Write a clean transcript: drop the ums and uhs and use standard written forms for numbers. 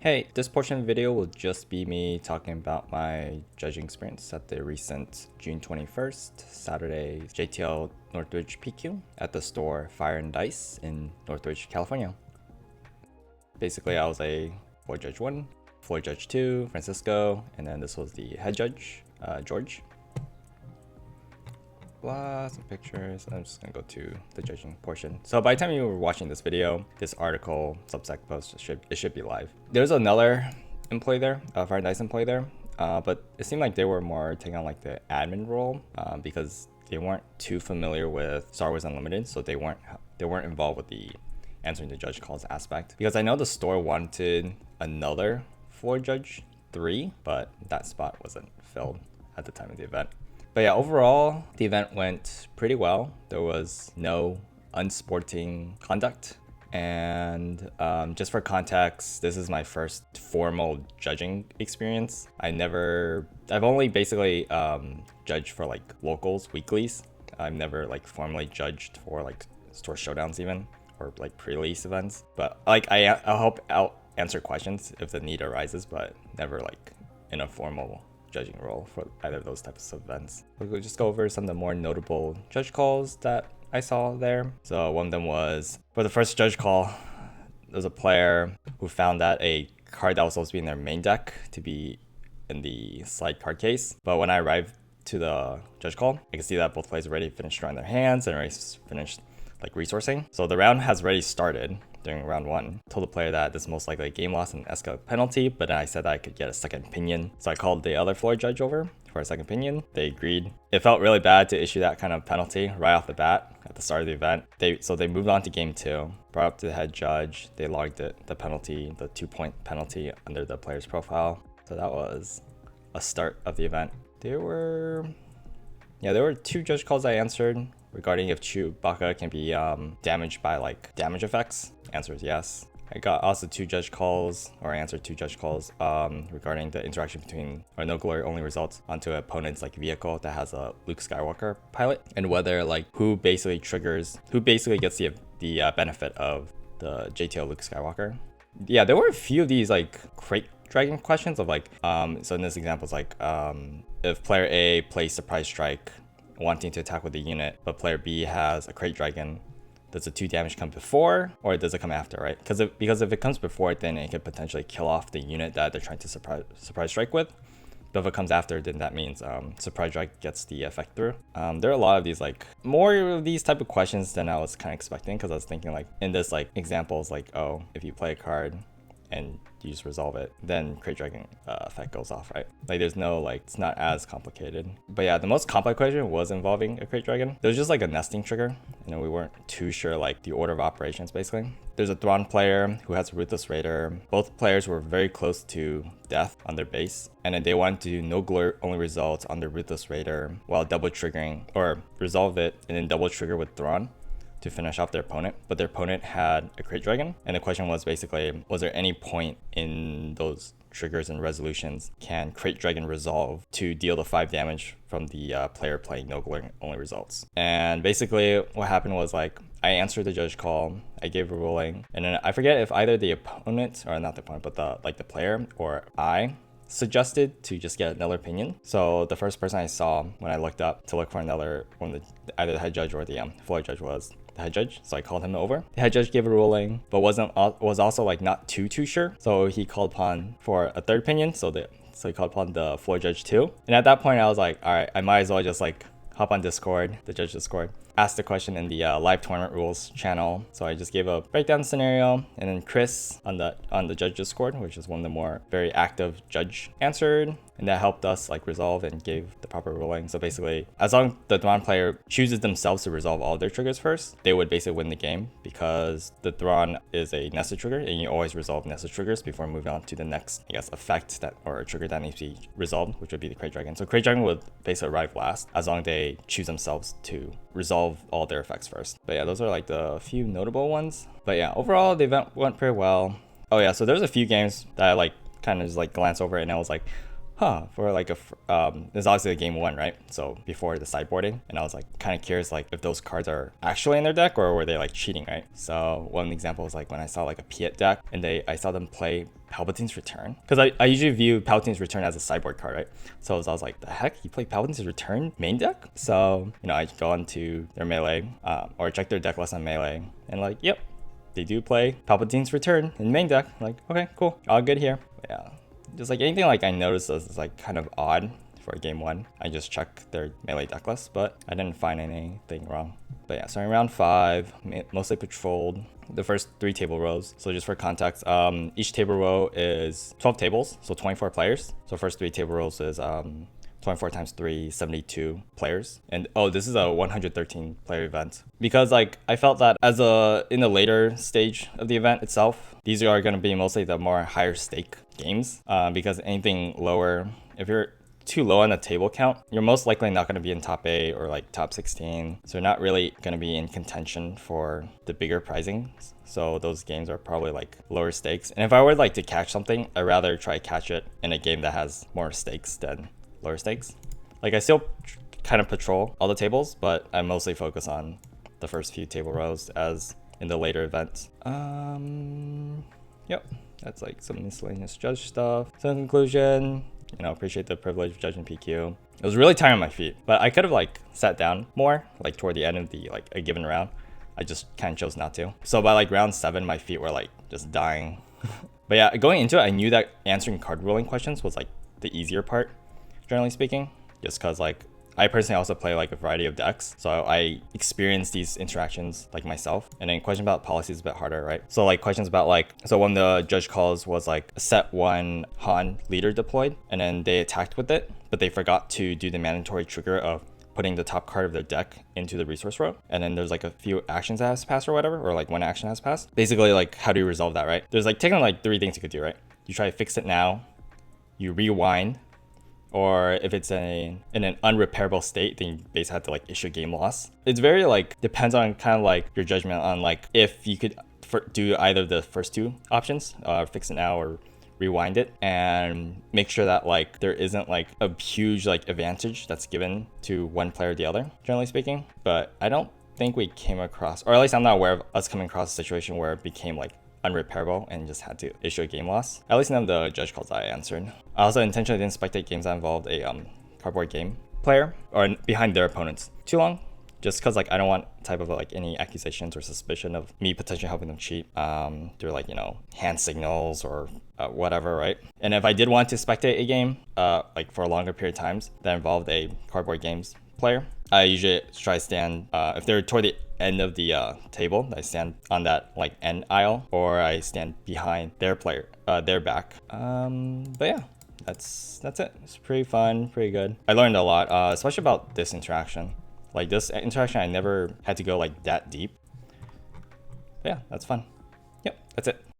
Hey, this portion of the video will just be me talking about my judging experience at the recent June 21st, Saturday JTL Northridge PQ at the store Fire and Dice in Northridge, California. Basically, I was a floor judge 1, floor judge 2, Francisco, and then this was the head judge, George. Some pictures. I'm just gonna go to the judging portion. So by the time you were watching this video, this article, Substack post, it should be live. There's another employee there, Fire and Dice employee there, but it seemed like they were more taking on like the admin role because they weren't too familiar with Star Wars Unlimited, so they weren't involved with the answering the judge calls aspect. Because I know the store wanted another floor judge 3, but that spot wasn't filled at the time of the event. But yeah, overall, the event went pretty well. There was no unsporting conduct. And just for context, this is my first formal judging experience. I've only basically judged for like locals, weeklies. I've never like formally judged for like store showdowns even, or like pre-release events. But like I'll help out answer questions if the need arises, but never like in a formal judging role for either of those types of events. We'll just go over some of the more notable judge calls that I saw there. So one of them was, for the first judge call, there was a player who found that a card that was supposed to be in their main deck to be in the slide card case. But when I arrived to the judge call, I could see that both players already finished drawing their hands and already finished like resourcing. So the round has already started. During round 1, told the player that this is most likely a game loss and escalate penalty, but I said that I could get a second opinion. So I called the other floor judge over for a second opinion. They agreed. It felt really bad to issue that kind of penalty right off the bat at the start of the event. So they moved on to game 2, brought up to the head judge. They logged it, the penalty, the 2-point penalty under the player's profile. So that was a start of the event. There were 2 judge calls I answered regarding if Chewbacca can be damaged by like damage effects. Answer is yes. I got also 2 judge calls, or I answered 2 judge calls regarding the interaction between, or no glory only results onto an opponent's like vehicle that has a Luke Skywalker pilot, and whether like who basically gets the benefit of the JTL Luke Skywalker. Yeah, there were a few of these like Krayt Dragon questions of like so in this example it's like if player A plays Surprise Strike wanting to attack with a unit, but player B has a Krayt Dragon, does the 2 damage come before or does it come after, right? Because if it comes before, then it could potentially kill off the unit that they're trying to surprise strike with. But if it comes after, then that means surprise strike gets the effect through. There are a lot of these like more of these type of questions than I was kind of expecting, because I was thinking like in this like examples like, oh, if you play a card and you just resolve it, then Krayt Dragon effect goes off, right? Like there's no like, it's not as complicated. But yeah, the most complex question was involving a Krayt Dragon. There was just like a nesting trigger. We weren't too sure like the order of operations basically. There's a Thrawn player who has a Ruthless Raider. Both players were very close to death on their base, and then they wanted to do no glory only results on their Ruthless Raider while double triggering, or resolve it and then double trigger with Thrawn to finish off their opponent, but their opponent had a Krayt Dragon. And the question was basically, was there any point in those triggers and resolutions can Krayt Dragon resolve to deal the 5 damage from the player playing no glory only results? And basically what happened was like, I answered the judge call, I gave a ruling, and then I forget if either the opponent, or not the opponent, but the player or I suggested to just get another opinion. So the first person I saw when I looked up to look for another one, either the head judge or the floor judge, was the head judge. So I called him over. The head judge gave a ruling, but was also like not too sure. So he called upon for a third opinion. So he called upon the floor judge too. And at that point I was like, all right, I might as well just like hop on Discord, the judge Discord, ask the question in the live tournament rules channel. So I just gave a breakdown scenario, and then Chris on the judge Discord, which is one of the more very active judge, answered, and that helped us like resolve and gave the proper ruling. So basically, as long as the Thrawn player chooses themselves to resolve all their triggers first, they would basically win the game, because the Thrawn is a nested trigger, and you always resolve nested triggers before moving on to the next, I guess, effect that, or a trigger that needs to be resolved, which would be the Krayt Dragon. So Krayt Dragon would basically arrive last, as long as they choose themselves to resolve all their effects first. But yeah, those are like the few notable ones. But yeah, overall the event went pretty well. Oh yeah, so there's a few games that I like kind of just like glance over, and I was like, for like this is obviously a game 1, right? So before the sideboarding, and I was like kind of curious like if those cards are actually in their deck or were they like cheating, right? So one example was like when I saw like a Piet deck and I saw them play Palpatine's Return? Because I usually view Palpatine's Return as a sideboard card, right? So I was like, the heck? You play Palpatine's Return main deck? So, you know, I go onto their melee, or check their deck list on melee, and like, yep, they do play Palpatine's Return in main deck. Like, okay, cool, all good here. But yeah, just like anything like I noticed is like kind of odd for game 1. I just check their melee deck list, but I didn't find anything wrong. But yeah, starting round 5, mostly patrolled the first 3 table rows. So just for context, each table row is 12 tables, so 24 players. So first 3 table rows is 24 times 3, 72 players. And oh, this is a 113 player event. Because like I felt that in the later stage of the event itself, these are going to be mostly the more higher stake games. Because anything lower, if you're too low on the table count, you're most likely not going to be in top 8 or like top 16. So you're not really going to be in contention for the bigger prizing. So those games are probably like lower stakes. And if I were like to catch something, I'd rather try catch it in a game that has more stakes than lower stakes. Like I still kind of patrol all the tables, but I mostly focus on the first few table rows as in the later events. Yep, that's like some miscellaneous judge stuff. So in conclusion, you know, appreciate the privilege of judging PQ. It was really tiring on my feet, but I could have like sat down more like toward the end of the like a given round. I just kind of chose not to. So by like round 7, my feet were like just dying. But yeah, going into it, I knew that answering card ruling questions was like the easier part, generally speaking, just because like I personally also play like a variety of decks, so I experience these interactions like myself. And then question about policy is a bit harder, right? So like questions about like, so when the judge calls was like set 1 Han leader deployed, and then they attacked with it, but they forgot to do the mandatory trigger of putting the top card of their deck into the resource row. And then there's like a few actions that has passed or whatever, or like 1 action has passed. Basically, like how do you resolve that, right? There's like technically like 3 things you could do, right? You try to fix it now, you rewind, or if it's in an unrepairable state, then you basically have to like issue game loss. It's very like, depends on kind of like your judgment on like if you could do either of the first 2 options, fix it now or rewind it, and make sure that like there isn't like a huge like advantage that's given to one player or the other, generally speaking. But I don't think we came across, or at least I'm not aware of us coming across a situation where it became like unrepairable and just had to issue a game loss. At least none of the judge calls I answered. I also intentionally didn't spectate games that involved a cardboard game player or behind their opponents too long, just because like I don't want type of like any accusations or suspicion of me potentially helping them cheat through like, you know, hand signals or whatever, right? And if I did want to spectate a game like for a longer period of times that involved a cardboard games player, I usually try to stand if they're toward the end of the table, I stand on that like end aisle, or I stand behind their player, their back. But yeah, that's it. It's pretty fun, pretty good. I learned a lot, especially about this interaction. Like this interaction, I never had to go like that deep. But yeah, that's fun. Yep, that's it.